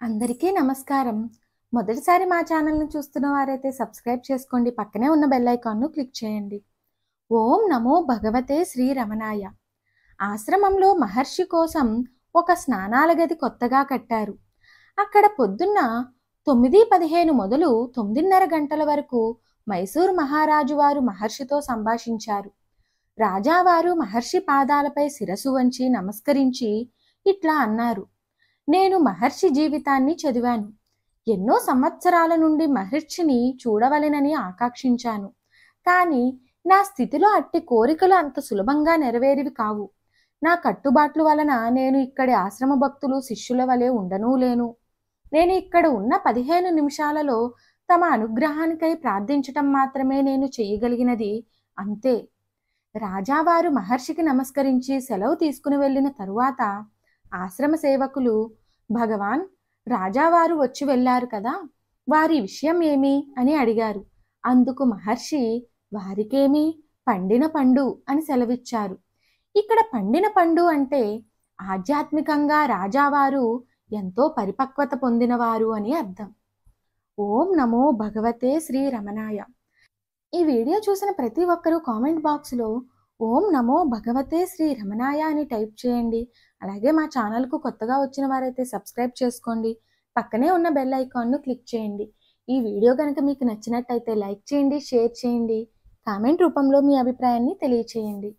అందరికీ నమస్కారం. మొదటిసారి మా ఛానల్‌ని చూస్తున్న వారైతే సబ్స్క్రైబ్ చేసుకోండి. పక్కనే ఉన్న బెల్ ఐకాన్‌ను క్లిక్ చేయండి. ఓం నమో భగవతే శ్రీ రమణాయ. ఆశ్రమంలో మహర్షి కోసం ఒక స్నానాల గది కొత్తగా కట్టారు. అక్కడ పొద్దున్న 9:15 మొదలు 9:30 గంటల వరకు మైసూర్ మహారాజు వారు మహర్షితో సంభాషించారు. రాజావారు మహర్షి పాదాలపై శిరసు వంచి నమస్కరించి ఇట్లా అన్నారు: నేను మహర్షి జీవితాన్ని చదివాను. ఎన్నో సంవత్సరాల నుండి మహర్షిని చూడవలెనని ఆకాంక్షించాను. కానీ నా స్థితిలో అట్టి కోరికలు అంత సులభంగా నెరవేరివి కావు. నా కట్టుబాట్ల వలన నేను ఇక్కడి ఆశ్రమ భక్తులు శిష్యుల వలె ఉండనూ లేను. నేను ఇక్కడ ఉన్న 15 నిమిషాలలో తమ అనుగ్రహానికై ప్రార్థించటం మాత్రమే నేను చేయగలిగినది, అంతే. రాజావారు మహర్షికి నమస్కరించి సెలవు తీసుకుని వెళ్ళిన తరువాత ఆశ్రమ సేవకులు, భగవాన్, రాజావారు వచ్చి వెళ్ళారు కదా, వారి విషయం ఏమి అని అడిగారు. అందుకు మహర్షి, వారికేమి, పండిన పండు అని సెలవిచ్చారు. ఇక్కడ పండిన పండు అంటే ఆధ్యాత్మికంగా రాజావారు ఎంతో పరిపక్వత పొందినవారు అని అర్థం. ఓం నమో భగవతే శ్రీ రమణాయ. ఈ వీడియో చూసిన ప్రతి ఒక్కరూ కామెంట్ బాక్స్లో ఓం నమో భగవతే శ్రీ రమణాయ అని టైప్ చేయండి. అలాగే మా ఛానల్కు కొత్తగా వచ్చిన వారైతే సబ్స్క్రైబ్ చేసుకోండి. పక్కనే ఉన్న బెల్ ఐకాన్ను క్లిక్ చేయండి. ఈ వీడియో కనుక మీకు నచ్చినట్టయితే లైక్ చేయండి, షేర్ చేయండి, కామెంట్ రూపంలో మీ అభిప్రాయాన్ని తెలియచేయండి.